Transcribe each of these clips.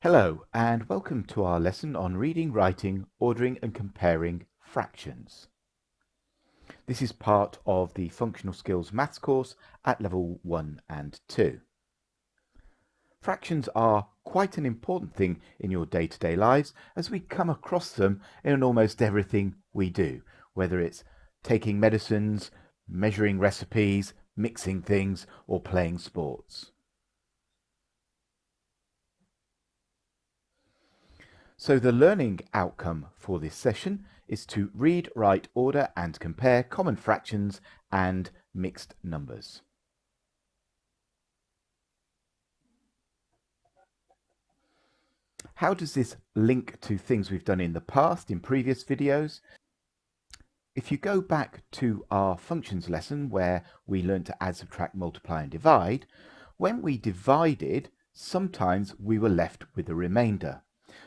Hello and welcome to our lesson on reading, writing, ordering and comparing fractions. This is part of the Functional Skills Maths course at level 1 and 2. Fractions are quite an important thing in your day-to-day lives as we come across them in almost everything we do, whether it's taking medicines, measuring recipes, mixing things or playing sports. So the learning outcome for this session is to read, write, order and compare common fractions and mixed numbers. How does this link to things we've done in the past in previous videos? If you go back to our functions lesson where we learned to add, subtract, multiply and divide, when we divided, sometimes we were left with a remainder.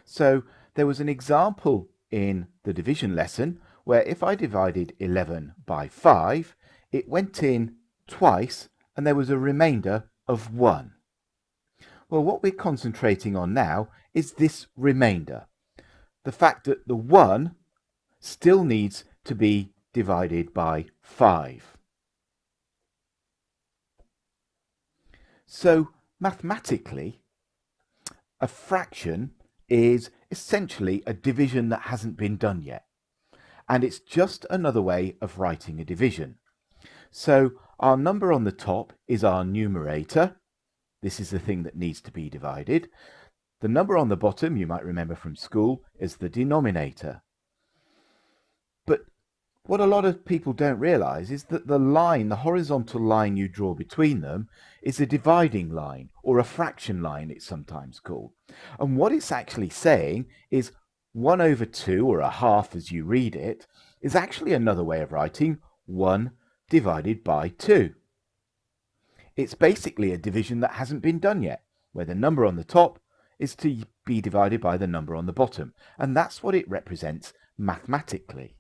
So there was an example in the division lesson where if I divided 11 by 5, it went in twice and there was a remainder of 1. Well, what we're concentrating on now is this remainder. The fact that the 1 still needs to be divided by 5. So mathematically, a fraction is essentially a division that hasn't been done yet. And it's just another way of writing a division. So our number on the top is our numerator. This is the thing that needs to be divided. The number on the bottom, you might remember from school, is the denominator. But what a lot of people don't realize is that the line, the horizontal line you draw between them, is a dividing line, or a fraction line it's sometimes called. And what it's actually saying is 1 over 2, or a half as you read it, is actually another way of writing 1 divided by 2. It's basically a division that hasn't been done yet, where the number on the top is to be divided by the number on the bottom. And that's what it represents mathematically.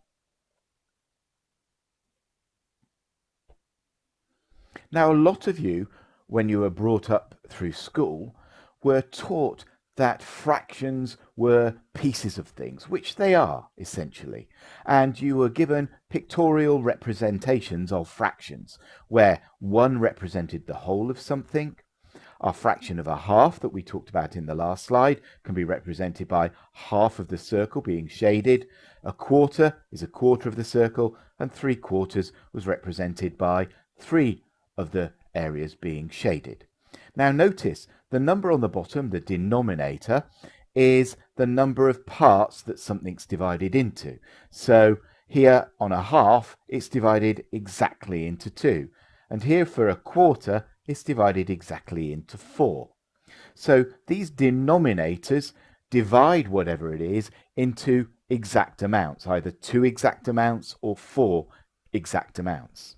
Now, a lot of you, when you were brought up through school, were taught that fractions were pieces of things, which they are, essentially. And you were given pictorial representations of fractions, where 1 represented the whole of something. Our fraction of a half that we talked about in the last slide can be represented by half of the circle being shaded. A quarter is a quarter of the circle, and 3/4 was represented by 3 of the areas being shaded. Now notice the number on the bottom, the denominator, is the number of parts that something's divided into. So here on a half, it's divided exactly into 2. And here for a quarter, it's divided exactly into 4. So these denominators divide whatever it is into exact amounts, either 2 exact amounts or 4 exact amounts.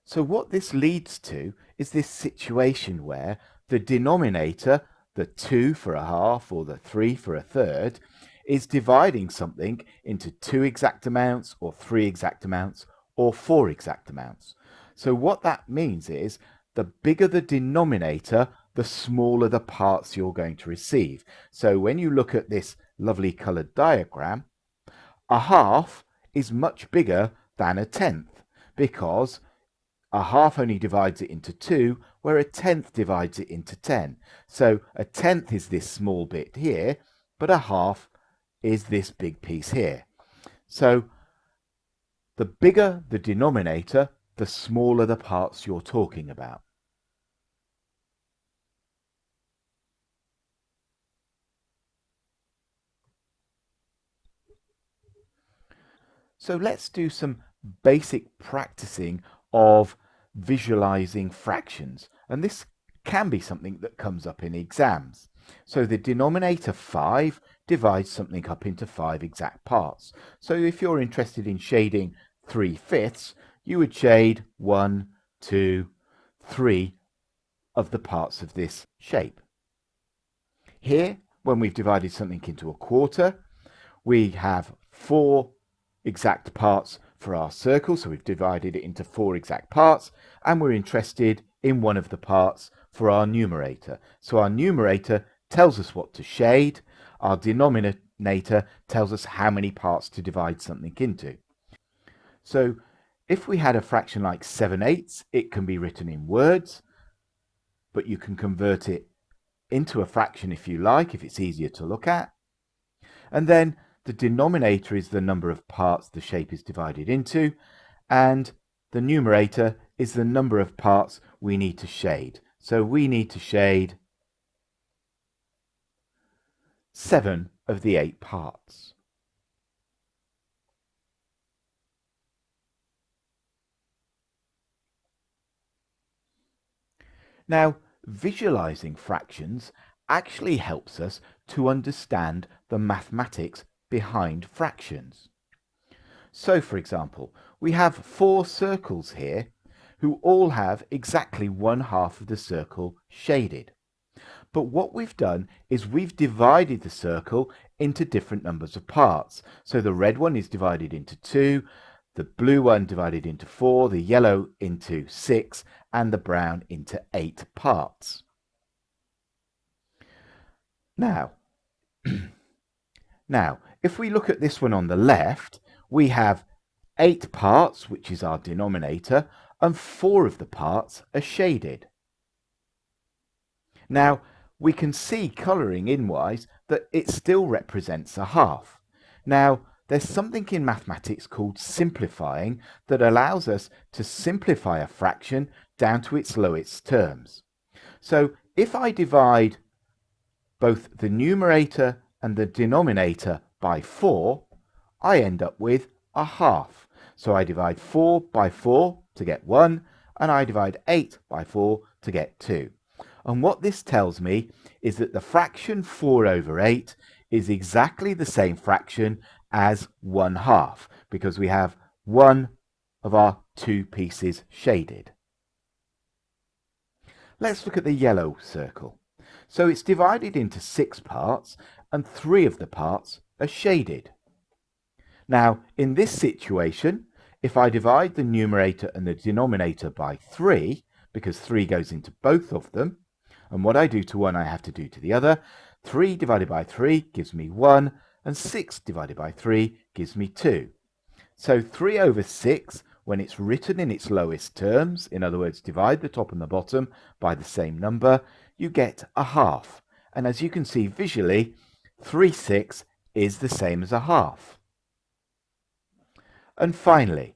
So what this leads to is this situation where the denominator, the 2 for a half or the 3 for a third, is dividing something into 2 exact amounts or 3 exact amounts or 4 exact amounts. So what that means is the bigger the denominator, the smaller the parts you're going to receive. So when you look at this lovely coloured diagram, a half is much bigger than a tenth because a half only divides it into 2, where a tenth divides it into 10. So a tenth is this small bit here, but a half is this big piece here. So the bigger the denominator, the smaller the parts you're talking about. So let's do some basic practicing of visualizing fractions, and this can be something that comes up in exams. So the denominator 5 divides something up into 5 exact parts. So if you're interested in shading 3/5, you would shade 1, 2, 3 of the parts of this shape. Here, when we've divided something into a quarter, we have 4 exact parts for our circle, so we've divided it into 4 exact parts, and we're interested in one of the parts for our numerator. So our numerator tells us what to shade, our denominator tells us how many parts to divide something into. So if we had a fraction like 7/8, it can be written in words, but you can convert it into a fraction if you like, if it's easier to look at. And then the denominator is the number of parts the shape is divided into, and the numerator is the number of parts we need to shade. So we need to shade 7 of the 8 parts. Now, visualizing fractions actually helps us to understand the mathematics behind fractions. So, for example, we have 4 circles here who all have exactly 1/2 of the circle shaded. But what we've done is we've divided the circle into different numbers of parts. So the red one is divided into 2, the blue one divided into 4, the yellow into 6, and the brown into 8 parts. Now, if we look at this one on the left, we have 8 parts, which is our denominator, and 4 of the parts are shaded. Now, we can see colouring in-wise that it still represents a half. Now, there's something in mathematics called simplifying that allows us to simplify a fraction down to its lowest terms. So if I divide both the numerator and the denominator by 4, I end up with a half. So I divide 4 by 4 to get 1, and I divide 8 by 4 to get 2. And what this tells me is that the fraction 4/8 is exactly the same fraction as 1/2, because we have one of our 2 pieces shaded. Let's look at the yellow circle. So it's divided into 6 parts, and 3 of the parts are shaded. Now, in this situation, if I divide the numerator and the denominator by 3, because 3 goes into both of them, and what I do to one I have to do to the other, 3 divided by 3 gives me 1, and 6 divided by 3 gives me 2. So 3/6, when it's written in its lowest terms, in other words, divide the top and the bottom by the same number, you get a half. And as you can see visually, 3/6 is the same as a half. And finally,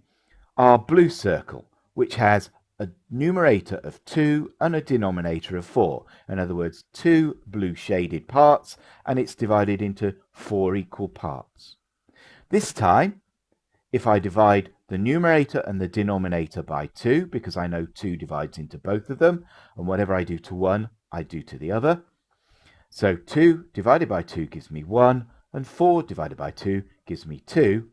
our blue circle, which has a numerator of 2 and a denominator of 4. In other words, 2 blue shaded parts, and it's divided into 4 equal parts. This time, if I divide the numerator and the denominator by 2, because I know 2 divides into both of them, and whatever I do to one, I do to the other. So 2 divided by 2 gives me 1, and 4 divided by 2 gives me 2.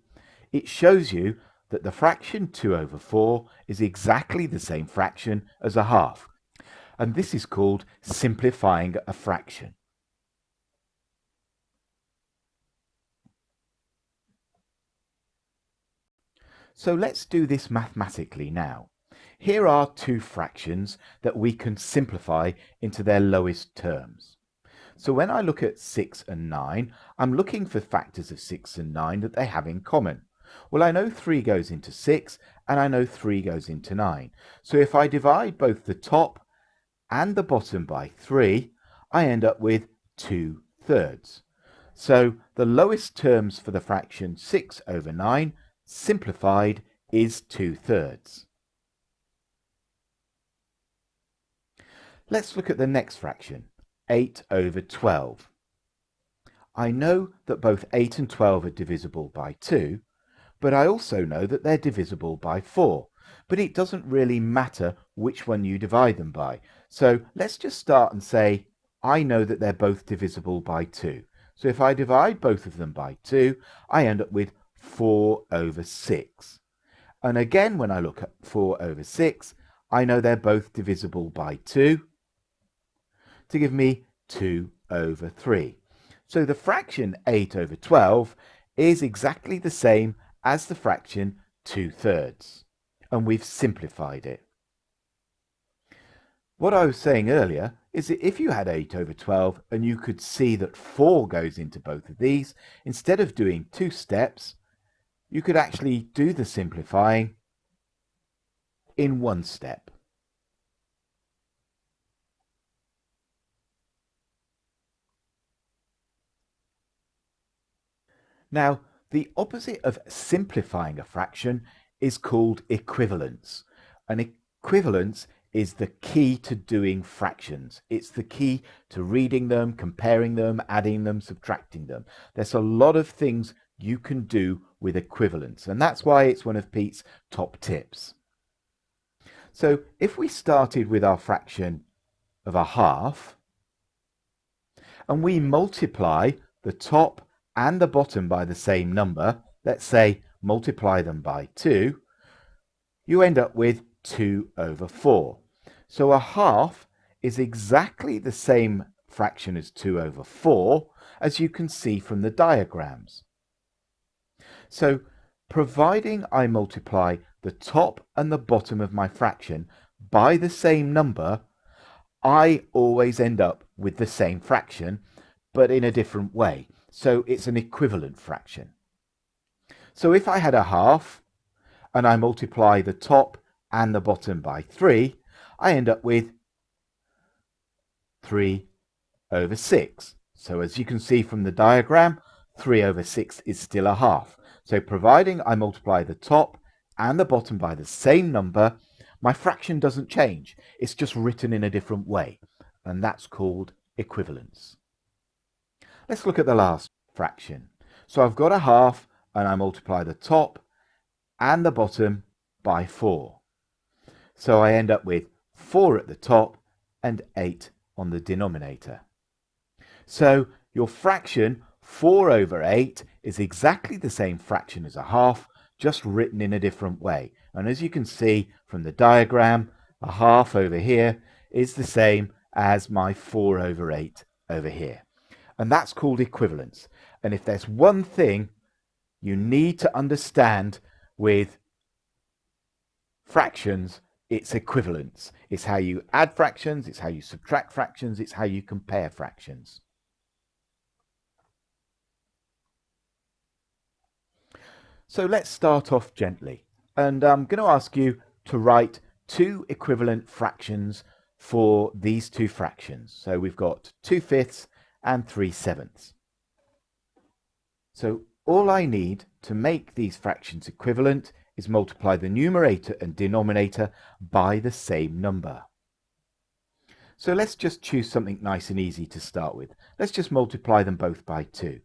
It shows you that the fraction 2/4 is exactly the same fraction as a half, and this is called simplifying a fraction. So let's do this mathematically now. Here are 2 fractions that we can simplify into their lowest terms. So when I look at 6 and 9, I'm looking for factors of 6 and 9 that they have in common. Well, I know 3 goes into 6, and I know 3 goes into 9. So if I divide both the top and the bottom by 3, I end up with 2/3. So the lowest terms for the fraction 6/9, simplified, is 2/3. Let's look at the next fraction, 8/12. I know that both 8 and 12 are divisible by 2, but I also know that they're divisible by 4. But it doesn't really matter which one you divide them by. So let's just start and say, I know that they're both divisible by 2. So if I divide both of them by 2, I end up with 4/6. And again, when I look at 4/6, I know they're both divisible by 2 to give me 2/3. So the fraction 8/12 is exactly the same as the fraction 2/3, and we've simplified it. What I was saying earlier is that if you had 8 over 12 and you could see that 4 goes into both of these, instead of doing 2 steps, you could actually do the simplifying in 1 step. Now, the opposite of simplifying a fraction is called equivalence. And equivalence is the key to doing fractions. It's the key to reading them, comparing them, adding them, subtracting them. There's a lot of things you can do with equivalence, and that's why it's one of Pete's top tips. So if we started with our fraction of a half, and we multiply the top and the bottom by the same number, let's say multiply them by 2, you end up with 2 over 4. So a half is exactly the same fraction as 2 over 4, as you can see from the diagrams. So providing I multiply the top and the bottom of my fraction by the same number, I always end up with the same fraction, but in a different way. So it's an equivalent fraction. So if I had a half and I multiply the top and the bottom by 3, I end up with 3 over 6. So as you can see from the diagram, 3 over 6 is still a half. So providing I multiply the top and the bottom by the same number, my fraction doesn't change. It's just written in a different way. And that's called equivalence. Let's look at the last fraction. So I've got a half and I multiply the top and the bottom by 4. So I end up with 4 at the top and 8 on the denominator. So your fraction 4 over 8 is exactly the same fraction as a half, just written in a different way. And as you can see from the diagram, a half over here is the same as my 4 over 8 over here. And that's called equivalence. And if there's one thing you need to understand with fractions, it's equivalence. It's how you add fractions, it's how you subtract fractions, it's how you compare fractions. So let's start off gently. And I'm going to ask you to write 2 equivalent fractions for these 2 fractions. So we've got 2/5 and 3/7. So all I need to make these fractions equivalent is multiply the numerator and denominator by the same number. So let's just choose something nice and easy to start with. Let's just multiply them both by 2.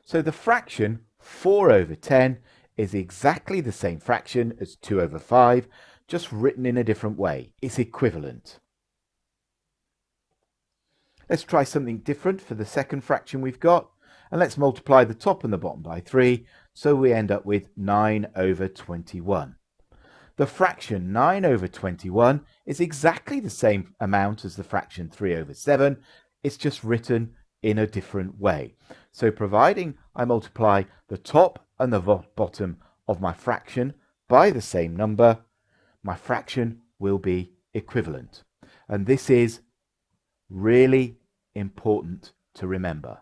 So the fraction 4 over 10 is exactly the same fraction as 2 over 5, just written in a different way. It's equivalent. Let's try something different for the second fraction we've got, and let's multiply the top and the bottom by 3, so we end up with 9 over 21. The fraction 9 over 21 is exactly the same amount as the fraction 3 over 7, it's just written in a different way. So providing I multiply the top and the bottom of my fraction by the same number, my fraction will be equivalent. And this is really important to remember.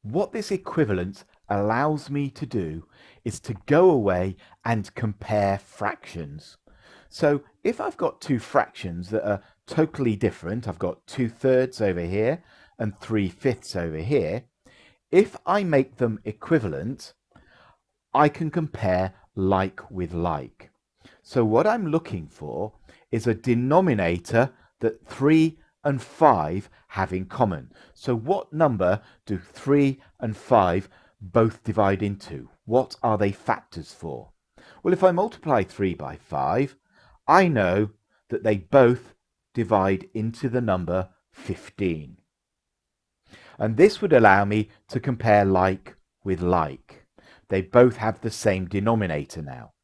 What this equivalence allows me to do is to go away and compare fractions. So if I've got 2 fractions that are totally different, I've got 2/3 over here and 3/5 over here, if I make them equivalent, I can compare like with like. So what I'm looking for is a denominator that 3 and 5 have in common. So what number do 3 and 5 both divide into? What are they factors for? Well, if I multiply 3 by 5, I know that they both divide into the number 15. And this would allow me to compare like with like. They both have the same denominator now.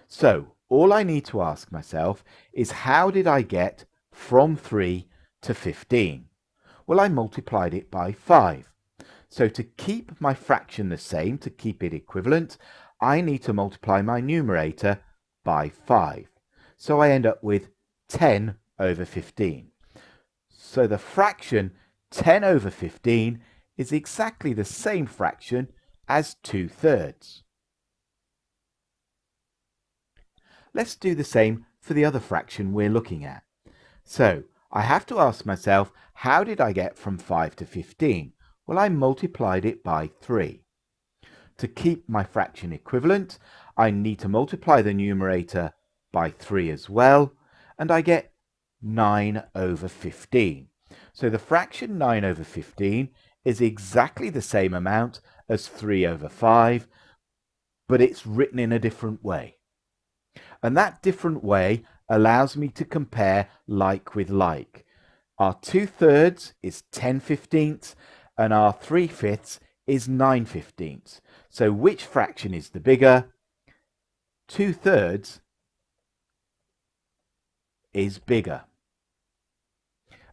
So all I need to ask myself is, how did I get from 3 to 15? Well, I multiplied it by 5. So to keep my fraction the same, to keep it equivalent, I need to multiply my numerator by 5. So I end up with 10 over 15. So the fraction 10 over 15 is exactly the same fraction as 2/3. Let's do the same for the other fraction we're looking at. So I have to ask myself, how did I get from 5 to 15? Well, I multiplied it by 3. To keep my fraction equivalent, I need to multiply the numerator by 3 as well, and I get 9 over 15. So the fraction 9 over 15 is exactly the same amount as 3 over 5, but it's written in a different way. And that different way allows me to compare like with like. Our 2/3 is 10/15, and our 3/5 is 9/15. So which fraction is the bigger? 2/3 is bigger.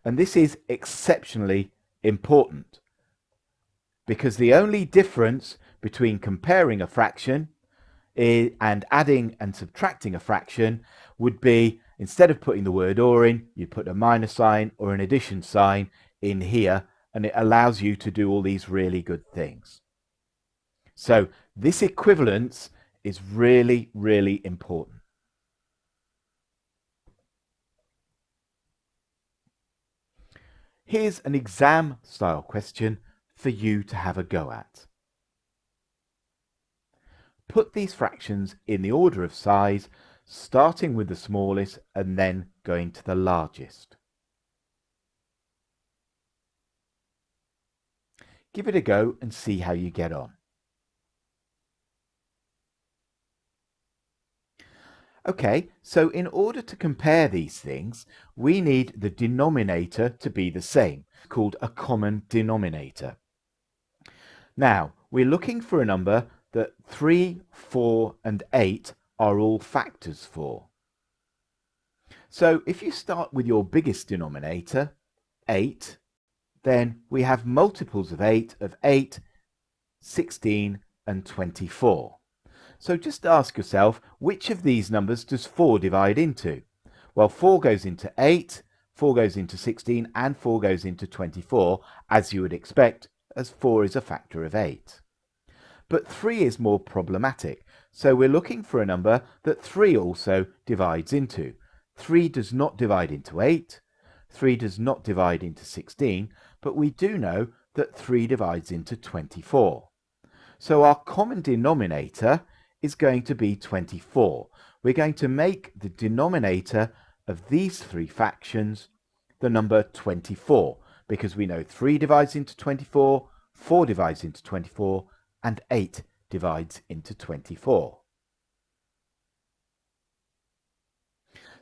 And this is exceptionally important, because the only difference between comparing a fraction and adding and subtracting a fraction would be, instead of putting the word or in, you put a minus sign or an addition sign in here, and it allows you to do all these really good things. So this equivalence is really, really important. Here's an exam style question for you to have a go at. Put these fractions in the order of size, starting with the smallest and then going to the largest. Give it a go and see how you get on. Okay, so in order to compare these things, we need the denominator to be the same, called a common denominator. Now, we're looking for a number that 3, 4 and 8 are all factors for. So if you start with your biggest denominator, 8, then we have multiples of 8 of 8, 16 and 24. So just ask yourself, which of these numbers does 4 divide into? Well, 4 goes into 8, 4 goes into 16 and 4 goes into 24, as you would expect, as 4 is a factor of 8. But 3 is more problematic, so we're looking for a number that 3 also divides into. 3 does not divide into 8, 3 does not divide into 16, but we do know that 3 divides into 24. So our common denominator is going to be 24. We're going to make the denominator of these three fractions the number 24, because we know 3 divides into 24, 4 divides into 24, and 8 divides into 24.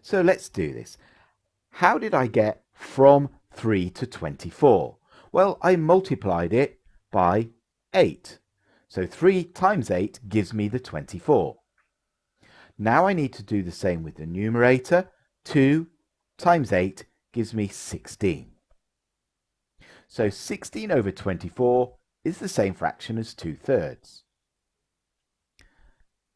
So let's do this. How did I get from 3 to 24? Well, I multiplied it by 8. So 3 times 8 gives me the 24. Now I need to do the same with the numerator. 2 times 8 gives me 16. So 16 over 24 is the same fraction as 2/3.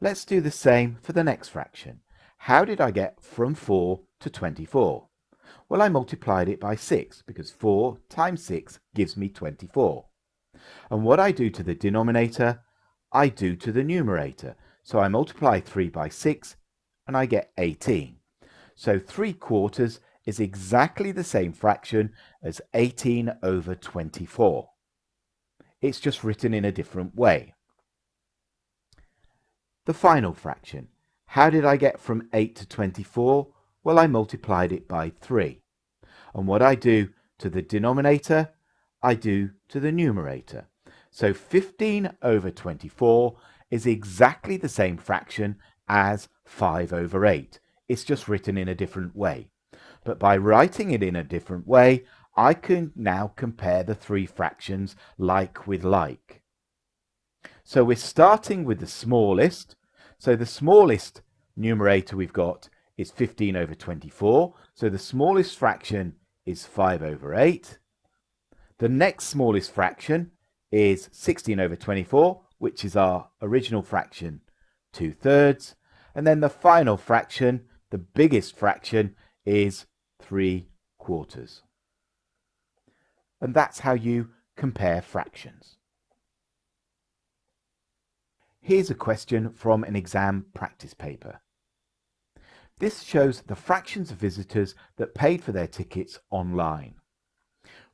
Let's do the same for the next fraction. How did I get from 4 to 24? Well, I multiplied it by 6, because 4 times 6 gives me 24. And what I do to the denominator, I do to the numerator. So I multiply 3 by 6 and I get 18. So 3/4 is exactly the same fraction as 18 over 24. It's just written in a different way. The final fraction. How did I get from 8 to 24? Well, I multiplied it by 3. And what I do to the denominator, I do to the numerator. So 15 over 24 is exactly the same fraction as 5 over 8. It's just written in a different way. But by writing it in a different way, I can now compare the three fractions like with like. So we're starting with the smallest. So the smallest numerator we've got is 15 over 24. So the smallest fraction is 5 over 8. The next smallest fraction is 16 over 24, which is our original fraction 2/3. And then the final fraction, the biggest fraction, is 3/4. And that's how you compare fractions. Here's a question from an exam practice paper. This shows the fractions of visitors that paid for their tickets online.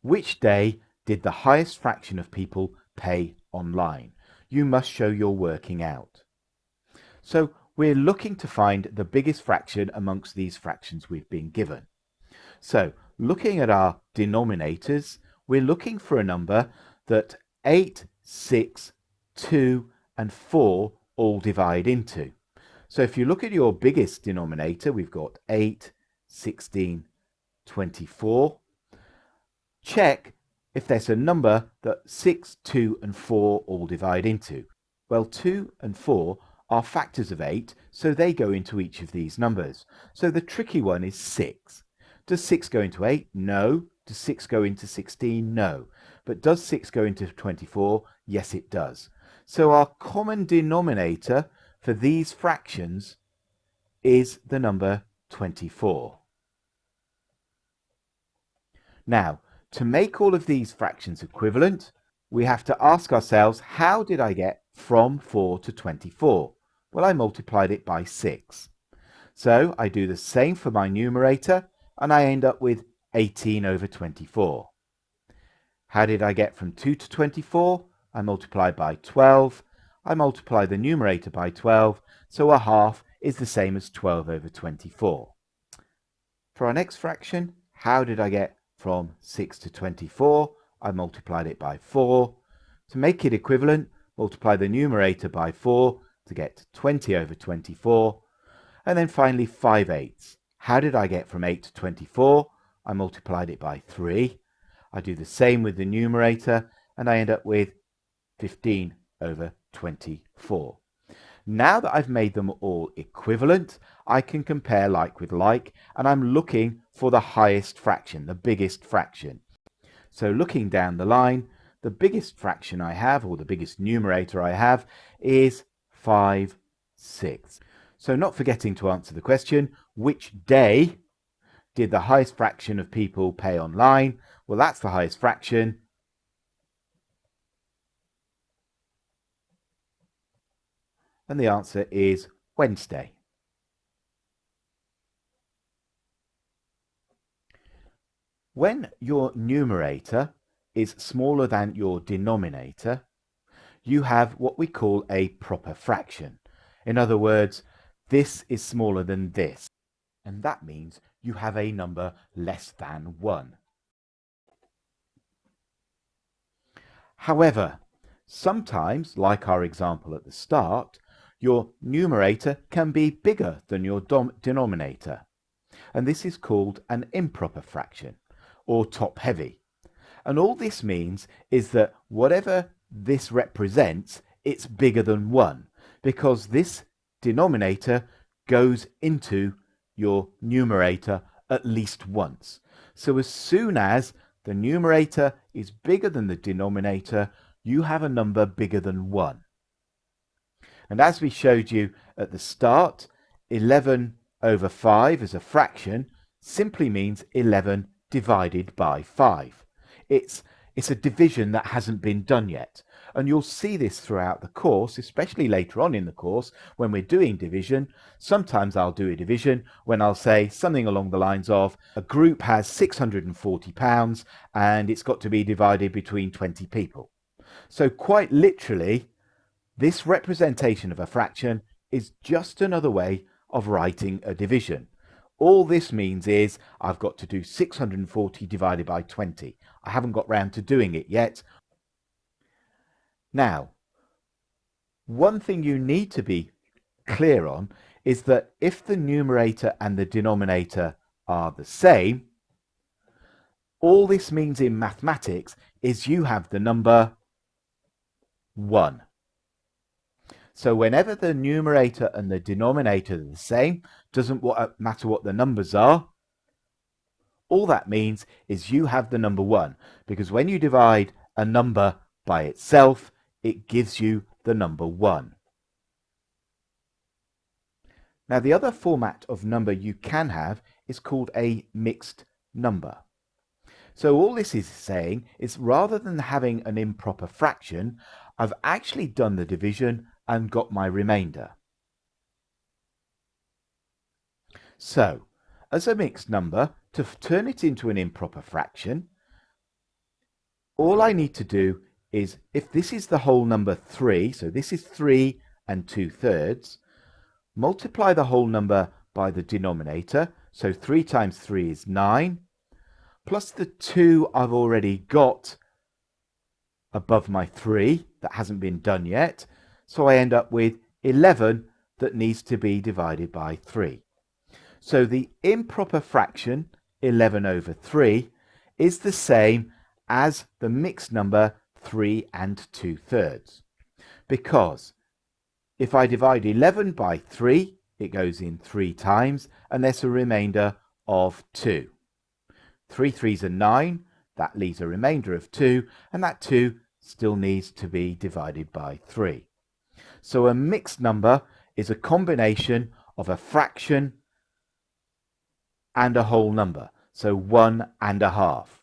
Which day did the highest fraction of people pay online? You must show your working out. So we're looking to find the biggest fraction amongst these fractions we've been given. So looking at our denominators, we're looking for a number that 8, 6, 2 and 4 all divide into. So if you look at your biggest denominator, we've got 8, 16, 24. Check if there's a number that 6, 2 and 4 all divide into. Well, 2 and 4 are factors of 8, so they go into each of these numbers. So the tricky one is 6. Does 6 go into 8? No. Does 6 go into 16? No. But does 6 go into 24? Yes, it does. So our common denominator for these fractions is the number 24. Now, to make all of these fractions equivalent, we have to ask ourselves, how did I get from 4 to 24? Well, I multiplied it by 6. So I do the same for my numerator, and I end up with 18 over 24. How did I get from 2 to 24? I multiply by 12. I multiply the numerator by 12, so a half is the same as 12 over 24. For our next fraction, how did I get from 6 to 24? I multiplied it by 4. To make it equivalent, multiply the numerator by 4 to get 20 over 24. And then finally 5/8. How did I get from 8 to 24? I multiplied it by 3. I do the same with the numerator, and I end up with 15 over 24. Now that I've made them all equivalent, I can compare like with like, and I'm looking for the highest fraction, the biggest fraction. So looking down the line, the biggest fraction I have, or the biggest numerator I have, is 5/6. So not forgetting to answer the question, which day did the highest fraction of people pay online? Well, that's the highest fraction. And the answer is Wednesday. When your numerator is smaller than your denominator, you have what we call a proper fraction. In other words, this is smaller than this, and that means you have a number less than 1. However, sometimes, like our example at the start, your numerator can be bigger than your denominator, and this is called an improper fraction, or top-heavy. And all this means is that whatever this represents, it's bigger than 1, because this denominator goes into your numerator at least once. So as soon as the numerator is bigger than the denominator, you have a number bigger than 1. And as we showed you at the start, 11 over 5 as a fraction simply means 11 divided by 5. It's a division that hasn't been done yet. And you'll see this throughout the course, especially later on in the course when we're doing division. Sometimes I'll do a division when I'll say something along the lines of a group has £640 and it's got to be divided between 20 people. So quite literally, this representation of a fraction is just another way of writing a division. All this means is I've got to do 640 divided by 20. I haven't got round to doing it yet. Now, one thing you need to be clear on is that if the numerator and the denominator are the same, all this means in mathematics is you have the number 1. So whenever the numerator and the denominator are the same, doesn't matter what the numbers are, all that means is you have the number 1, because when you divide a number by itself, it gives you the number 1. Now, the other format of number you can have is called a mixed number. So all this is saying is, rather than having an improper fraction, I've actually done the division and got my remainder. So, as a mixed number, to turn it into an improper fraction, all I need to do is, if this is the whole number 3, so this is 3 and 2/3, multiply the whole number by the denominator, so 3 times 3 is 9, plus the 2 I've already got above my 3 that hasn't been done yet, so I end up with 11 that needs to be divided by 3. So the improper fraction 11 over 3 is the same as the mixed number 3 and 2/3, because if I divide 11 by 3, it goes in 3 times, and there's a remainder of 2. 3 3s are 9, that leaves a remainder of 2, and that 2 still needs to be divided by 3. So a mixed number is a combination of a fraction and a whole number, so 1 1/2.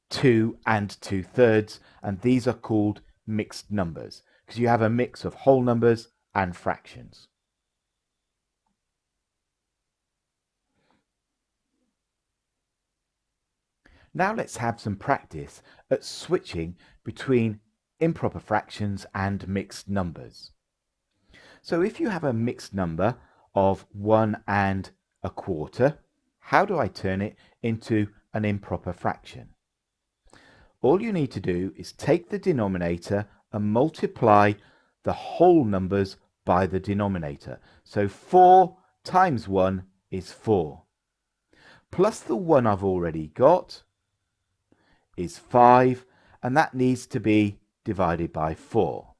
2 and 2/3, and these are called mixed numbers because you have a mix of whole numbers and fractions. Now let's have some practice at switching between improper fractions and mixed numbers. So if you have a mixed number of 1 1/4, how do I turn it into an improper fraction? All you need to do is take the denominator and multiply the whole numbers by the denominator. So 4 times 1 is 4. Plus the 1 I've already got is 5, and that needs to be divided by 4.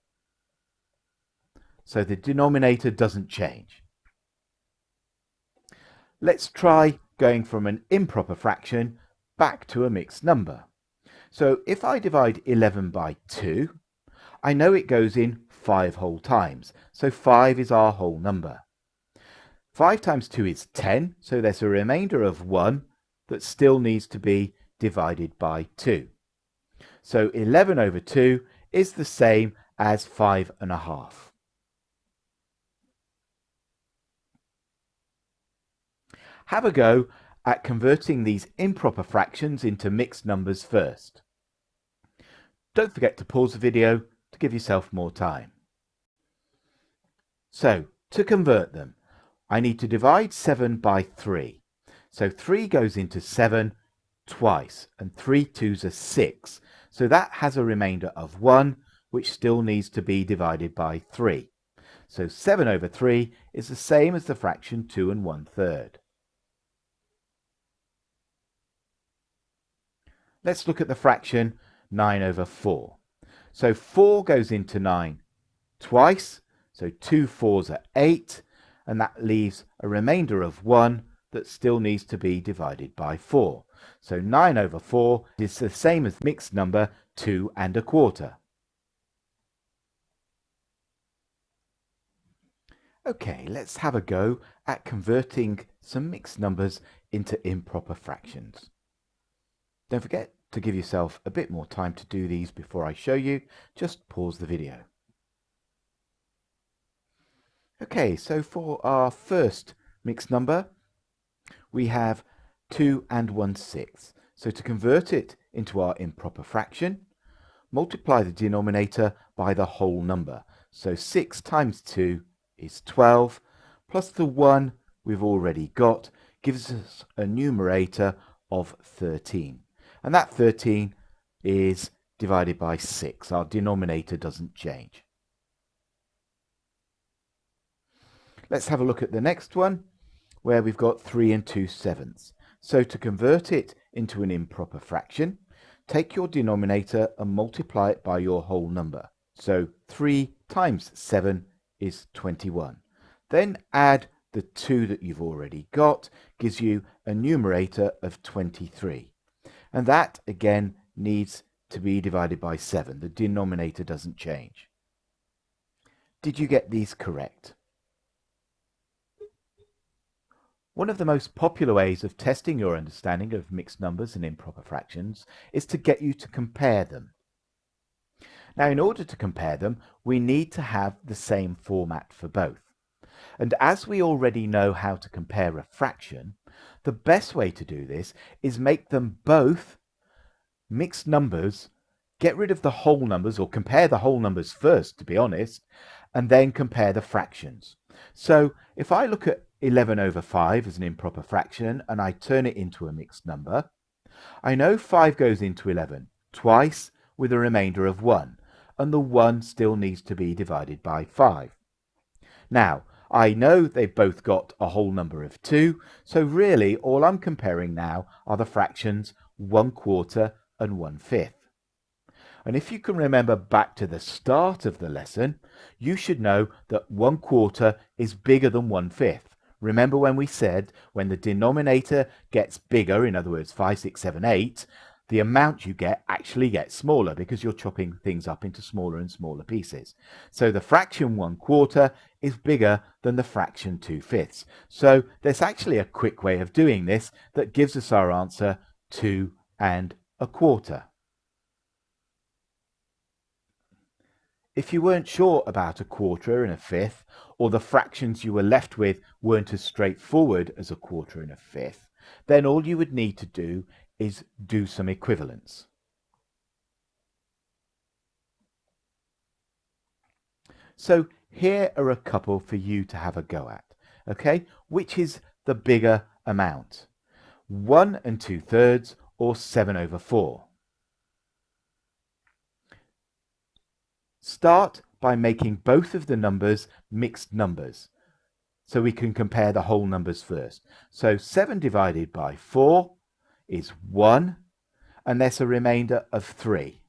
So the denominator doesn't change. Let's try going from an improper fraction back to a mixed number. So if I divide 11 by 2, I know it goes in 5 whole times, so 5 is our whole number. 5 times 2 is 10, so there's a remainder of 1 that still needs to be divided by 2. So 11 over 2 is the same as 5 1/2. Have a go at converting these improper fractions into mixed numbers first. Don't forget to pause the video to give yourself more time. So, to convert them, I need to divide 7 by 3. So 3 goes into 7 twice, and 3 2s are 6. So that has a remainder of 1, which still needs to be divided by 3. So 7 over 3 is the same as the fraction 2 1/3. Let's look at the fraction 9 over 4. So 4 goes into 9 twice, so 2 4s are 8, and that leaves a remainder of 1 that still needs to be divided by 4. So 9 over 4 is the same as mixed number 2 1/4. Okay, let's have a go at converting some mixed numbers into improper fractions. Don't forget to give yourself a bit more time to do these before I show you. Just pause the video. Okay, so for our first mixed number, we have 2 1/6. So to convert it into our improper fraction, multiply the denominator by the whole number. So 6 times 2 is 12, plus the 1 we've already got gives us a numerator of 13. And that 13 is divided by 6. Our denominator doesn't change. Let's have a look at the next one, where we've got 3 2/7. So to convert it into an improper fraction, take your denominator and multiply it by your whole number. So 3 times 7 is 21. Then add the 2 that you've already got, gives you a numerator of 23. And that, again, needs to be divided by 7. The denominator doesn't change. Did you get these correct? One of the most popular ways of testing your understanding of mixed numbers and improper fractions is to get you to compare them. Now, in order to compare them, we need to have the same format for both. And as we already know how to compare a fraction, the best way to do this is make them both mixed numbers, get rid of the whole numbers, or compare the whole numbers first, to be honest, and then compare the fractions. So if I look at 11 over 5 as an improper fraction and I turn it into a mixed number, I know 5 goes into 11 twice with a remainder of 1, and the 1 still needs to be divided by 5. Now, I know they've both got a whole number of 2, so really all I'm comparing now are the fractions 1/4 and 1/5. And if you can remember back to the start of the lesson, you should know that 1/4 is bigger than 1/5. Remember when we said when the denominator gets bigger, in other words 5, 6, 7, 8, the amount you get actually gets smaller because you're chopping things up into smaller and smaller pieces. So the fraction 1/4 is bigger than the fraction 2/5. So there's actually a quick way of doing this that gives us our answer 2 1/4. If you weren't sure about a quarter and a fifth, or the fractions you were left with weren't as straightforward as a quarter and a fifth, then all you would need to do is do some equivalence. So here are a couple for you to have a go at. Okay, which is the bigger amount? 1 2/3 or 7 over 4? Start by making both of the numbers mixed numbers, so we can compare the whole numbers first. So 7 divided by 4 is 1, and there's a remainder of 3.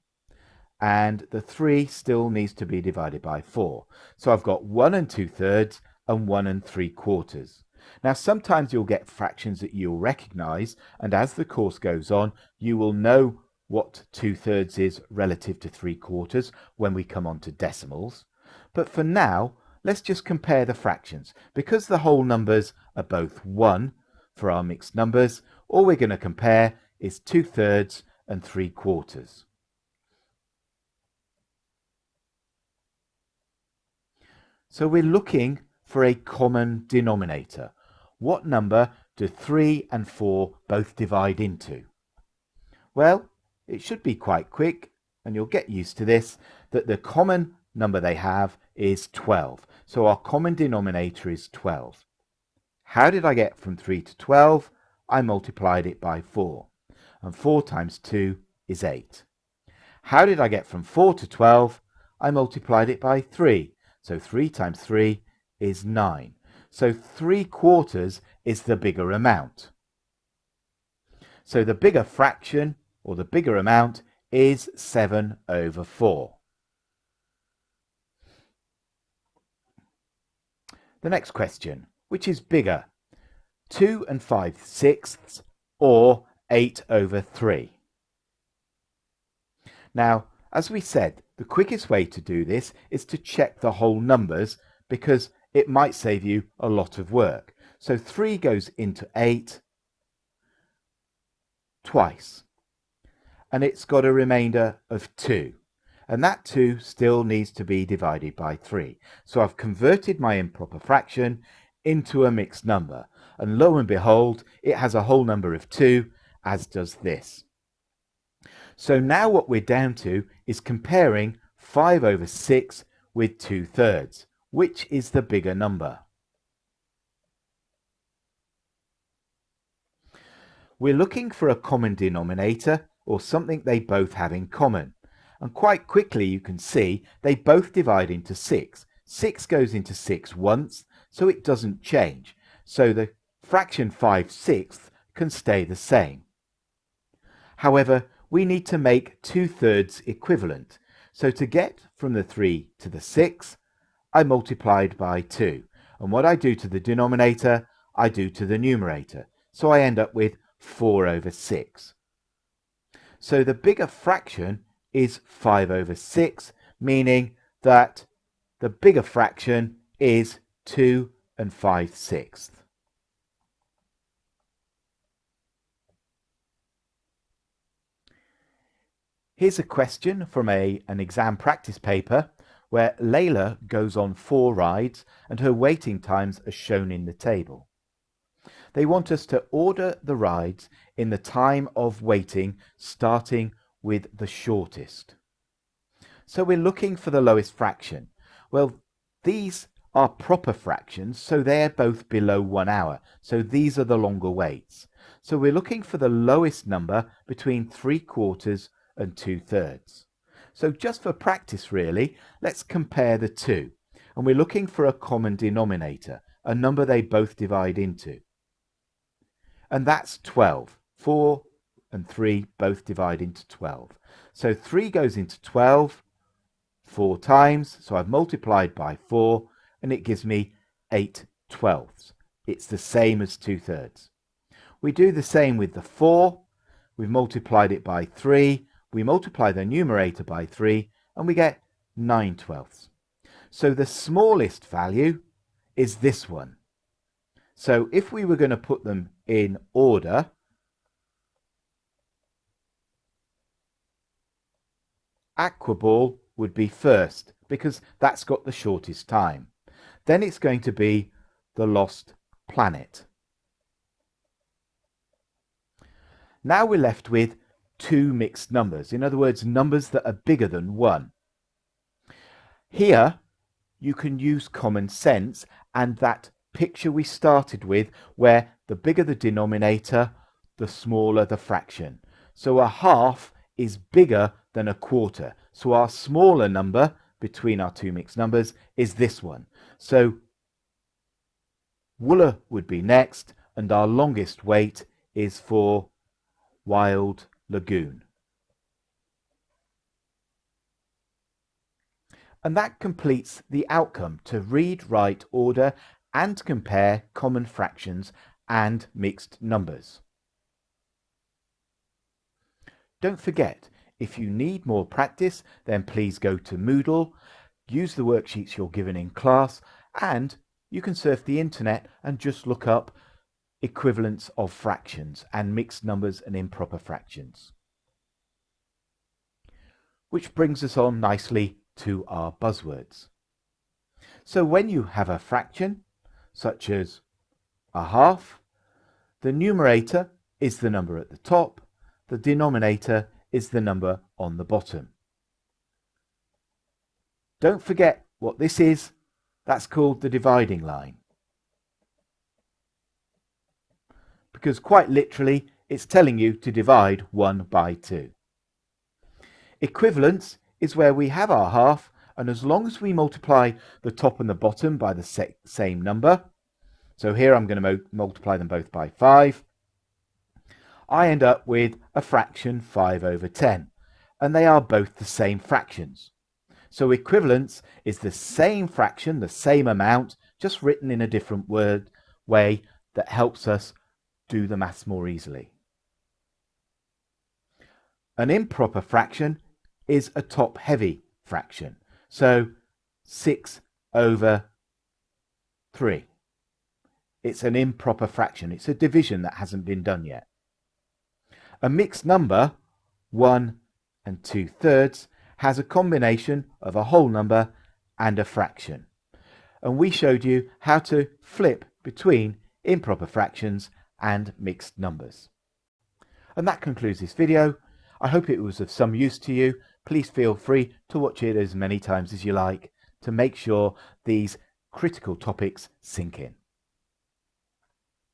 And the 3 still needs to be divided by 4. So I've got 1 2/3 and 1 3/4. Now sometimes you'll get fractions that you'll recognize, and as the course goes on, you will know what 2/3 is relative to 3/4 when we come on to decimals. But for now, let's just compare the fractions. Because the whole numbers are both 1 for our mixed numbers, all we're going to compare is 2/3 and 3/4. So we're looking for a common denominator. What number do 3 and 4 both divide into? Well, it should be quite quick, and you'll get used to this, that the common number they have is 12. So our common denominator is 12. How did I get from 3 to 12? I multiplied it by 4. And 4 times 2 is 8. How did I get from 4 to 12? I multiplied it by 3. So 3 times 3 is 9. So 3/4 is the bigger amount. So the bigger fraction, or the bigger amount, is 7 over 4. The next question, which is bigger, 2 5/6 or 8 over 3? Now, as we said, the quickest way to do this is to check the whole numbers because it might save you a lot of work. So 3 goes into 8 twice, and it's got a remainder of 2. And that 2 still needs to be divided by 3. So I've converted my improper fraction into a mixed number. And lo and behold, it has a whole number of 2, as does this. So now what we're down to is comparing 5 over 6 with 2/3. Which is the bigger number? We're looking for a common denominator, or something they both have in common. And quite quickly you can see they both divide into 6. 6 goes into 6 once, so it doesn't change. So the fraction 5/6 can stay the same. However, we need to make 2/3 equivalent. So to get from the 3 to the 6, I multiplied by 2. And what I do to the denominator, I do to the numerator. So I end up with 4 over 6. So the bigger fraction is 5 over 6, meaning that the bigger fraction is 2 and 5/6. Here's a question from an exam practice paper where Layla goes on 4 rides and her waiting times are shown in the table. They want us to order the rides in the time of waiting, starting with the shortest. So we're looking for the lowest fraction. Well, these are proper fractions, so they're both below 1 hour. So these are the longer waits. So we're looking for the lowest number between 3/4 and 2/3. So just for practice really, let's compare the two. And we're looking for a common denominator, a number they both divide into. And that's 12. 4 and 3 both divide into 12. So 3 goes into 12 4 times, so I've multiplied by 4 and it gives me 8/12. It's the same as 2/3. We do the same with the 4. We've multiplied it by 3. We multiply the numerator by 3 and we get 9/12. So the smallest value is this one. So if we were going to put them in order, Aquaball would be first because that's got the shortest time. Then it's going to be the Lost Planet. Now we're left with two mixed numbers, in other words, numbers that are bigger than 1. Here you can use common sense and that picture we started with where the bigger the denominator, the smaller the fraction. So a half is bigger than a quarter. So our smaller number between our two mixed numbers is this one. So Wooler would be next, and our longest wait is for Wild Lagoon. And that completes the outcome to read, write, order, and compare common fractions and mixed numbers. Don't forget, if you need more practice, then please go to Moodle, use the worksheets you're given in class, and you can surf the internet and just look up equivalence of fractions and mixed numbers and improper fractions. Which brings us on nicely to our buzzwords. So when you have a fraction, such as a half, the numerator is the number at the top, the denominator is the number on the bottom. Don't forget what this is. That's called the dividing line. Because quite literally, it's telling you to divide 1 by 2. Equivalence is where we have our half, and as long as we multiply the top and the bottom by the same number, so here I'm going to multiply them both by 5, I end up with a fraction 5 over 10, and they are both the same fractions. So equivalence is the same fraction, the same amount, just written in a different way that helps us do the maths more easily. An improper fraction is a top-heavy fraction. So 6 over 3. It's an improper fraction. It's a division that hasn't been done yet. A mixed number, 1 and 2/3, has a combination of a whole number and a fraction. And we showed you how to flip between improper fractions and mixed numbers. And that concludes this video. I hope it was of some use to you. Please feel free to watch it as many times as you like to make sure these critical topics sink in.